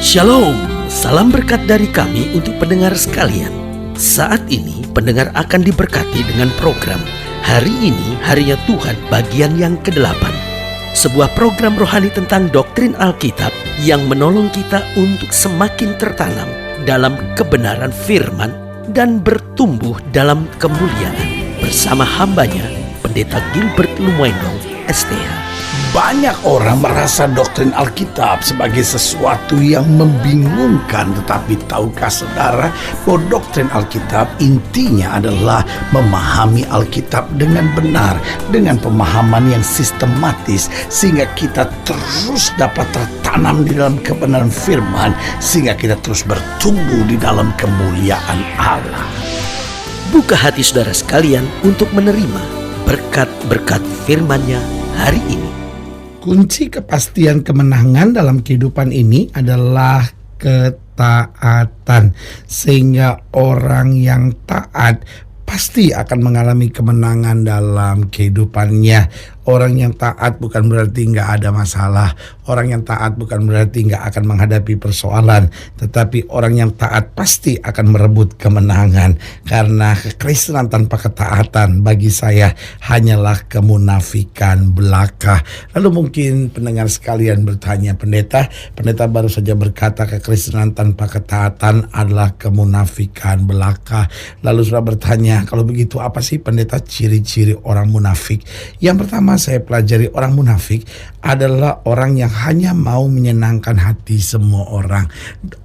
Shalom, salam berkat dari kami untuk pendengar sekalian. Saat ini pendengar akan diberkati dengan program Hari Ini Harinya Tuhan bagian yang ke-8. Sebuah program rohani tentang doktrin Alkitab yang menolong kita untuk semakin tertanam dalam kebenaran firman dan bertumbuh dalam kemuliaan. Bersama hambanya, Pendeta Gilbert Lumwendong, STH. Banyak orang merasa doktrin Alkitab sebagai sesuatu yang membingungkan. Tetapi tahukah saudara bahwa doktrin Alkitab intinya adalah memahami Alkitab dengan benar, dengan pemahaman yang sistematis, sehingga kita terus dapat tertanam di dalam kebenaran firman, sehingga kita terus bertumbuh di dalam kemuliaan Allah. Buka hati saudara sekalian untuk menerima berkat-berkat firman-Nya hari ini. Kunci kepastian kemenangan dalam kehidupan ini adalah ketaatan. Sehingga orang yang taat pasti akan mengalami kemenangan dalam kehidupannya. Orang yang taat bukan berarti nggak ada masalah. Orang yang taat bukan berarti nggak akan menghadapi persoalan. Tetapi orang yang taat pasti akan merebut kemenangan. Karena kekristenan tanpa ketaatan bagi saya hanyalah kemunafikan belaka. Lalu mungkin pendengar sekalian bertanya, pendeta baru saja berkata kekristenan tanpa ketaatan adalah kemunafikan belaka. Lalu sudah bertanya, kalau begitu apa sih pendeta ciri-ciri orang munafik? Yang pertama saya pelajari, orang munafik adalah orang yang hanya mau menyenangkan hati semua orang.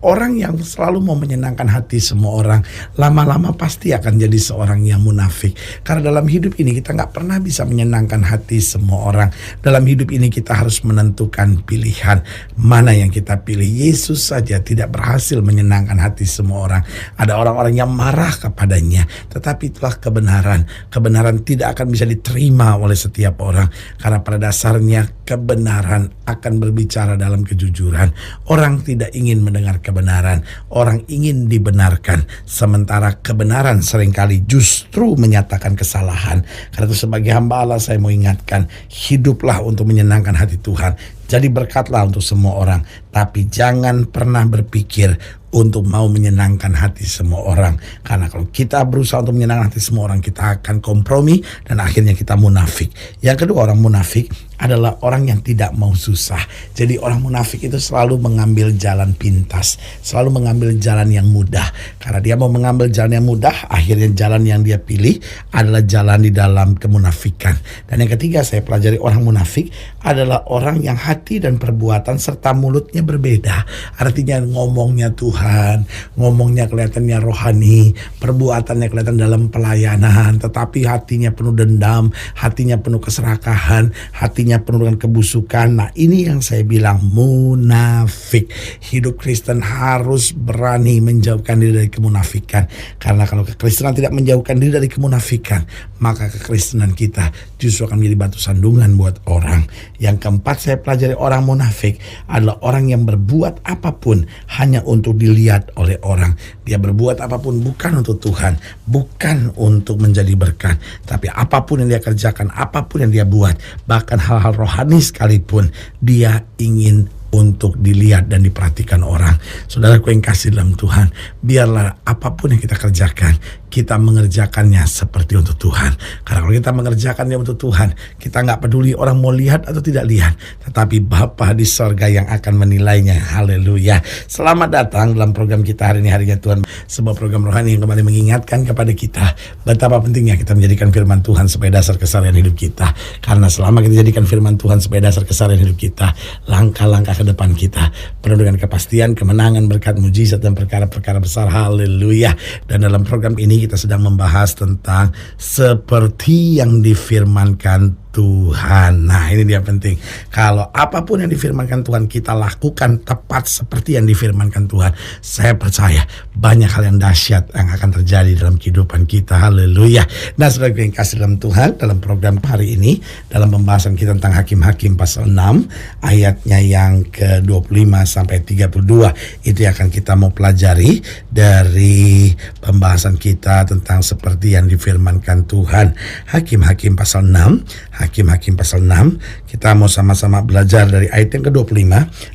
Orang yang selalu mau menyenangkan hati semua orang, lama-lama pasti akan jadi seorang yang munafik. Karena dalam hidup ini kita gak pernah bisa menyenangkan hati semua orang. Dalam hidup ini kita harus menentukan pilihan. Mana yang kita pilih? Yesus saja tidak berhasil menyenangkan hati semua orang. Ada orang-orang yang marah kepadanya. Tetapi itulah kebenaran. Kebenaran tidak akan bisa diterima oleh setiap orang. Karena pada dasarnya kebenaran akan berbicara dalam kejujuran. Orang tidak ingin mendengar kebenaran. Orang ingin dibenarkan. Sementara kebenaran seringkali justru menyatakan kesalahan. Karena itu sebagai hamba Allah saya mau ingatkan, hiduplah untuk menyenangkan hati Tuhan. Jadi berkatlah untuk semua orang. Tapi jangan pernah berpikir untuk mau menyenangkan hati semua orang. Karena kalau kita berusaha untuk menyenangkan hati semua orang, kita akan kompromi dan akhirnya kita munafik. Yang kedua, orang munafik adalah orang yang tidak mau susah. Jadi orang munafik itu selalu mengambil jalan pintas, selalu mengambil jalan yang mudah. Karena dia mau mengambil jalan yang mudah, akhirnya jalan yang dia pilih adalah jalan di dalam kemunafikan. Dan yang ketiga saya pelajari, orang munafik adalah orang yang hati dan perbuatan serta mulutnya berbeda. Artinya ngomongnya Tuhan, ngomongnya kelihatannya rohani, perbuatannya kelihatan dalam pelayanan, tetapi hatinya penuh dendam, hatinya penuh keserakahan, hatinya penuh dengan kebusukan. Nah, ini yang saya bilang munafik. Hidup Kristen harus berani menjauhkan diri dari kemunafikan. Karena kalau kekristenan tidak menjauhkan diri dari kemunafikan, maka kekristenan kita justru akan menjadi batu sandungan buat orang. Yang keempat saya pelajari, orang munafik adalah orang yang berbuat apapun hanya untuk dilihat oleh orang. Dia berbuat apapun bukan untuk Tuhan, bukan untuk menjadi berkat, tapi apapun yang dia kerjakan, apapun yang dia buat, bahkan hal-hal rohani sekalipun, dia ingin untuk dilihat dan diperhatikan orang. Saudaraku yang kasih dalam Tuhan, biarlah apapun yang kita kerjakan, kita mengerjakannya seperti untuk Tuhan. Karena kalau kita mengerjakannya untuk Tuhan, kita gak peduli orang mau lihat atau tidak lihat, tetapi Bapa di sorga yang akan menilainya. Haleluya. Selamat datang dalam program kita hari ini, Harinya Tuhan. Sebuah program rohani yang kembali mengingatkan kepada kita betapa pentingnya kita menjadikan firman Tuhan sebagai dasar keseharian hidup kita. Karena selama kita jadikan firman Tuhan sebagai dasar keseharian hidup kita, langkah-langkah ke depan kita penuh dengan kepastian, kemenangan, berkat, mujizat, dan perkara-perkara besar. Haleluya. Dan dalam program ini kita sedang membahas tentang seperti yang difirmankan Tuhan. Nah, ini dia penting. Kalau apapun yang difirmankan Tuhan kita lakukan tepat seperti yang difirmankan Tuhan, saya percaya banyak hal yang dahsyat yang akan terjadi dalam kehidupan kita. Haleluya. Nah, saudara yang kasih dalam Tuhan, dalam program hari ini, dalam pembahasan kita tentang Hakim-Hakim pasal 6 ayatnya yang ke-25 sampai 32, itu yang akan kita mau pelajari dari pembahasan kita tentang seperti yang difirmankan Tuhan. Hakim-Hakim pasal 6 Hakim-Hakim pasal 6. Kita mau sama-sama belajar dari ayat yang ke-25,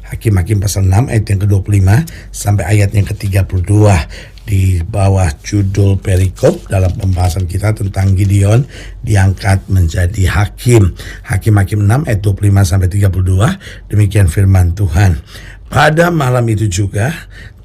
Hakim-Hakim pasal 6 ayat yang ke-25 sampai ayat yang ke-32 di bawah judul perikop dalam pembahasan kita tentang Gideon diangkat menjadi hakim. Hakim-Hakim 6 ayat 25 sampai 32. Demikian firman Tuhan. Pada malam itu juga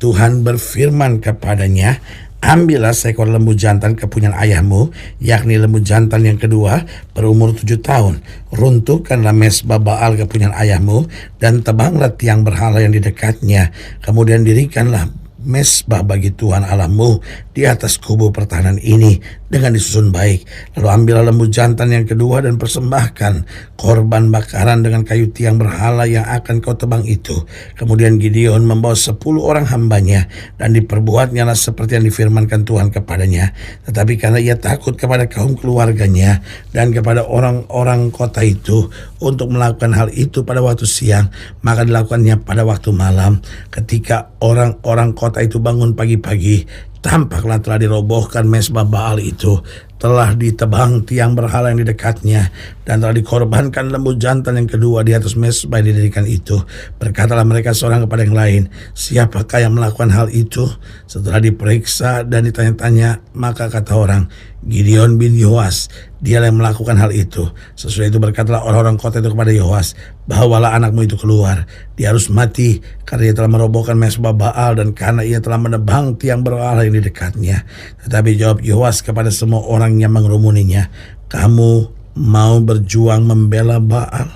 Tuhan berfirman kepadanya, ambillah seekor lembu jantan kepunyaan ayahmu, yakni lembu jantan yang kedua berumur 7 tahun. Runtuhkanlah mesbah Baal kepunyaan ayahmu, dan tebanglah tiang berhala yang di dekatnya. Kemudian dirikanlah mesbah bagi Tuhan Allahmu di atas kubu pertahanan ini dengan disusun baik. Lalu ambillah lembu jantan yang kedua dan persembahkan korban bakaran dengan kayu tiang berhala yang akan kau tebang itu. Kemudian Gideon membawa 10 orang hambanya, dan diperbuatnya seperti yang difirmankan Tuhan kepadanya. Tetapi karena ia takut kepada kaum keluarganya dan kepada orang-orang kota itu untuk melakukan hal itu pada waktu siang, maka dilakukannya pada waktu malam. Ketika orang-orang kota itu bangun pagi-pagi, tampaklah telah dirobohkan mesbah Baal itu, telah ditebang tiang berhala yang di dekatnya, dan telah dikorbankan lembu jantan yang kedua di atas mesbah yang didirikan itu. Berkatalah mereka seorang kepada yang lain, siapakah yang melakukan hal itu? Setelah diperiksa dan ditanya-tanya, maka kata orang, Gideon bin Yoas, dialah yang melakukan hal itu. Sesudah itu berkatalah orang-orang kota itu kepada Yoas, bawalah anakmu itu keluar, dia harus mati karena ia telah merobohkan mesbah Baal dan karena ia telah menebang tiang berhala yang di dekatnya. Tetapi jawab Yoas kepada semua orang yang mengerumuninya, kamu mau berjuang membela Baal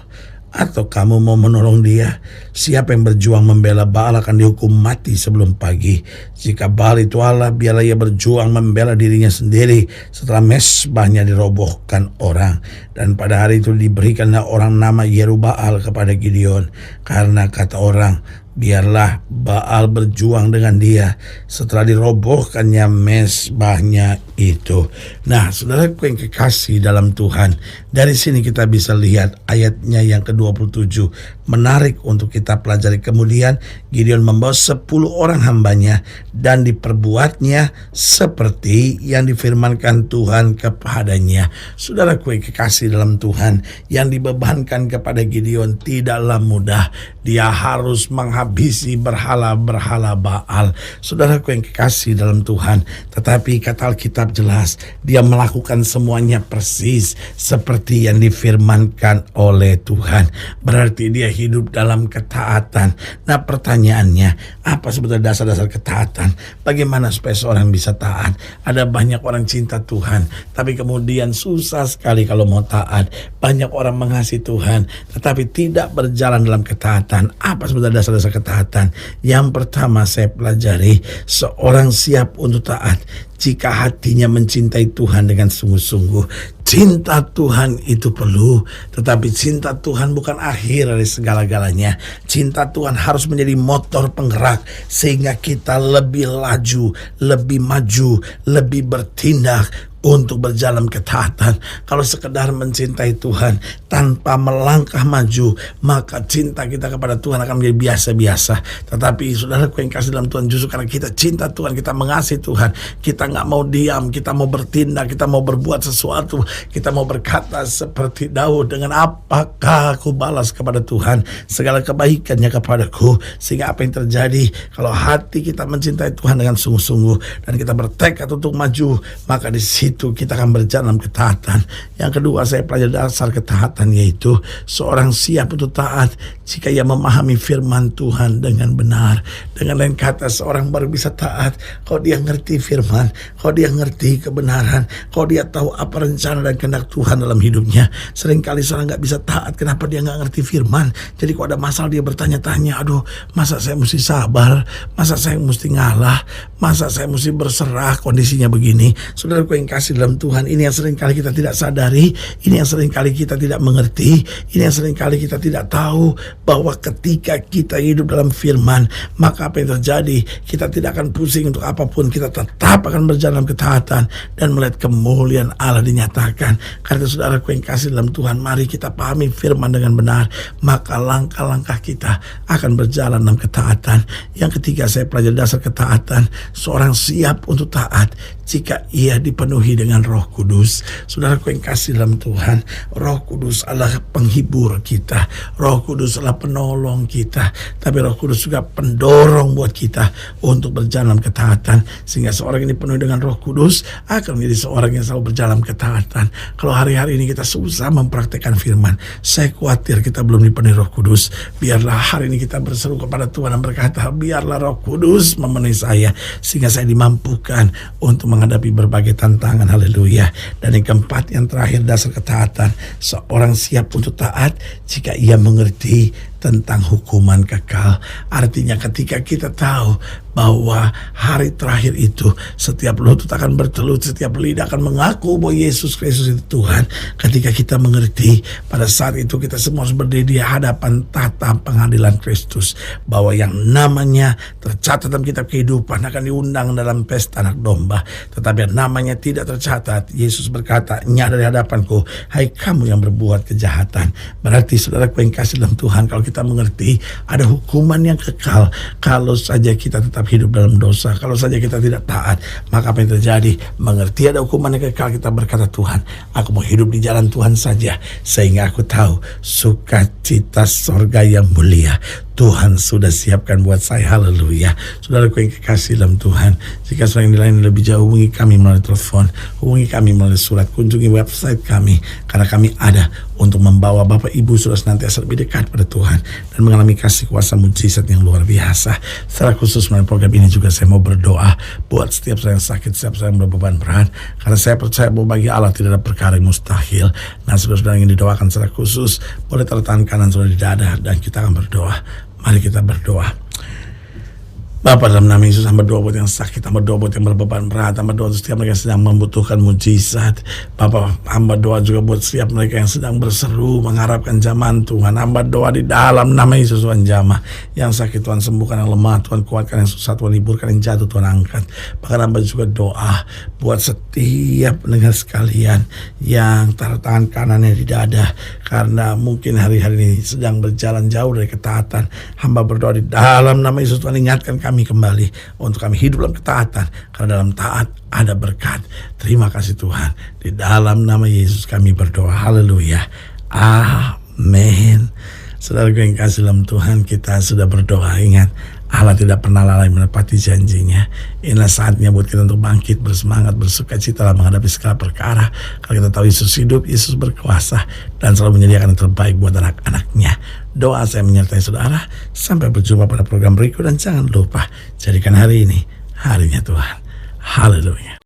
atau kamu mau menolong dia? Siapa yang berjuang membela Baal akan dihukum mati sebelum pagi. Jika Baal itu Allah, biarlah ia berjuang membela dirinya sendiri setelah mesbahnya dirobohkan orang. Dan pada hari itu diberikanlah orang nama Yerubbaal kepada Gideon, karena kata orang, biarlah Baal berjuang dengan dia setelah dirobohkannya mesbahnya itu. Nah, saudaraku yang kekasih dalam Tuhan, dari sini kita bisa lihat ayatnya yang ke-27 menarik untuk kita pelajari. Kemudian Gideon membawa 10 orang hambanya dan diperbuatnya seperti yang difirmankan Tuhan kepadanya. Saudaraku yang kekasih dalam Tuhan, yang dibebankan kepada Gideon tidaklah mudah. Dia harus menghabisi berhala-berhala Baal. Saudaraku yang kekasih dalam Tuhan, tetapi kata Alkitab jelas, dia melakukan semuanya persis seperti yang difirmankan oleh Tuhan. Berarti dia hidup dalam ketaatan. Nah, pertanyaannya, apa sebetulnya dasar-dasar ketaatan? Bagaimana supaya seorang bisa taat? Ada banyak orang cinta Tuhan, tapi kemudian susah sekali kalau mau taat. Banyak orang mengasihi Tuhan, tetapi tidak berjalan dalam ketaatan. Apa sebetulnya dasar-dasar ketaatan? Yang pertama saya pelajari, seorang siap untuk taat jika hatinya mencintai Tuhan dengan sungguh-sungguh. Cinta Tuhan itu perlu, tetapi cinta Tuhan bukan akhir dari segala-galanya. Cinta Tuhan harus menjadi motor penggerak sehingga kita lebih laju, lebih maju, lebih bertindak untuk berjalan ketaatan. Kalau sekedar mencintai Tuhan tanpa melangkah maju, maka cinta kita kepada Tuhan akan menjadi biasa-biasa. Tetapi saudaraku yang kasih dalam Tuhan, justru karena kita cinta Tuhan, kita mengasihi Tuhan, kita nggak mau diam, kita mau bertindak, kita mau berbuat sesuatu, kita mau berkata seperti Daud, dengan apakah aku balas kepada Tuhan segala kebaikannya kepadaku. Sehingga apa yang terjadi kalau hati kita mencintai Tuhan dengan sungguh-sungguh dan kita bertekad untuk maju, maka di situ kita akan berjalan dalam ketaatan. Yang kedua saya pelajari dasar ketaatan, yaitu seorang siap untuk taat jika ia memahami firman Tuhan dengan benar. Dengan lain kata, seorang baru bisa taat kalau dia ngerti firman, kalau dia ngerti kebenaran, kalau dia tahu apa rencana dan kehendak Tuhan dalam hidupnya. Seringkali seorang gak bisa taat, kenapa dia gak ngerti firman. Jadi kalau ada masalah dia bertanya-tanya, aduh, masa saya mesti sabar, masa saya mesti ngalah, masa saya mesti berserah kondisinya begini. Saudaraku yang kasih dalam Tuhan, ini yang seringkali kita tidak sadari, ini yang seringkali kita tidak mengerti, ini yang seringkali kita tidak tahu, bahwa ketika kita hidup dalam firman, maka apa yang terjadi, kita tidak akan pusing untuk apapun, kita tetap akan berjalan dalam ketaatan dan melihat kemuliaan Allah dinyatakan. Karena saudaraku yang kasih dalam Tuhan, mari kita pahami firman dengan benar, maka langkah-langkah kita akan berjalan dalam ketaatan. Yang ketiga saya pelajari dasar ketaatan, seorang siap untuk taat jika ia dipenuhi dengan Roh Kudus. Saudaraku yang kasih dalam Tuhan, Roh Kudus adalah penghibur kita, Roh Kudus adalah penolong kita, tapi Roh Kudus juga pendorong buat kita untuk berjalan ketaatan, sehingga seorang ini penuh dengan Roh Kudus akan menjadi seorang yang selalu berjalan ketaatan. Kalau hari-hari ini kita susah mempraktekkan firman, saya khawatir kita belum dipenuhi Roh Kudus. Biarlah hari ini kita berseru kepada Tuhan dan berkata, biarlah Roh Kudus memenuhi saya, sehingga saya dimampukan untuk menghadapi berbagai tantangan. Haleluya. Dan yang keempat, yang terakhir, dasar ketaatan. Seorang siap untuk taat jika ia mengerti tentang hukuman kekal. Artinya ketika kita tahu bahwa hari terakhir itu setiap lutut akan bertelut, setiap lidah akan mengaku bahwa Yesus Kristus itu Tuhan. Ketika kita mengerti, pada saat itu kita semua harus berdiri di hadapan tata pengadilan Kristus, bahwa yang namanya tercatat dalam kitab kehidupan akan diundang dalam pesta anak domba. Tetapi yang namanya tidak tercatat, Yesus berkata, "Nyah dari hadapanku, hai kamu yang berbuat kejahatan." Berarti saudaraku yang kasih dalam Tuhan, kalau kita mengerti ada hukuman yang kekal kalau saja kita tetap hidup dalam dosa, kalau saja kita tidak taat, maka apa yang terjadi? Mengerti ada hukuman yang kekal, kita berkata, Tuhan, aku mau hidup di jalan Tuhan saja, sehingga aku tahu sukacita sorga yang mulia Tuhan sudah siapkan buat saya. Haleluya. Saudaraku yang kekasih dalam Tuhan, jika saudara yang lain lebih jauh, hubungi kami melalui telepon, hubungi kami melalui surat, kunjungi website kami, karena kami ada untuk membawa Bapak Ibu sudah senantiasa lebih dekat pada Tuhan dan mengalami kasih kuasa mujizat yang luar biasa. Secara khusus melalui program ini juga saya mau berdoa buat setiap saya yang sakit, setiap saya yang berbeban berat, karena saya percaya bahwa bagi Allah tidak ada perkara yang mustahil. Nah, saudara-saudara yang ingin didoakan secara khusus, boleh taruh tangan kanan saudara di dada dan kita akan berdoa. Mari kita berdoa. Bapa, dalam nama Yesus, hamba doa buat yang sakit, hamba doa buat yang berbeban berat, hamba doa untuk setiap mereka yang sedang membutuhkan mujizat. Bapa, hamba doa juga buat setiap mereka yang sedang berseru mengharapkan jamahan Tuhan. Hamba doa di dalam nama Yesus, Tuhan jamah. Yang sakit Tuhan sembuhkan, yang lemah Tuhan kuatkan, yang susah Tuhan hiburkan, yang jatuh Tuhan angkat. Bahkan hamba juga doa buat setiap pendengar sekalian yang taruh tangan kanannya di dada, karena mungkin hari-hari ini sedang berjalan jauh dari ketaatan. Hamba berdoa di dalam nama Yesus, Tuhan ingatkan kami kembali untuk kami hidup dalam ketaatan, karena dalam taat ada berkat. Terima kasih Tuhan, di dalam nama Yesus kami berdoa. Haleluya, amin. Saudara yang kasih dalam Tuhan, kita sudah berdoa. Ingat, Allah tidak pernah lalai menepati janjinya. Inilah saatnya buat kita untuk bangkit, bersemangat, bersuka cita dalam menghadapi segala perkara, karena kita tahu Yesus hidup, Yesus berkuasa, dan selalu menyediakan yang terbaik buat anak-anaknya. Doa saya menyertai saudara. Sampai berjumpa pada program berikut, dan jangan lupa jadikan hari ini harinya Tuhan. Haleluya.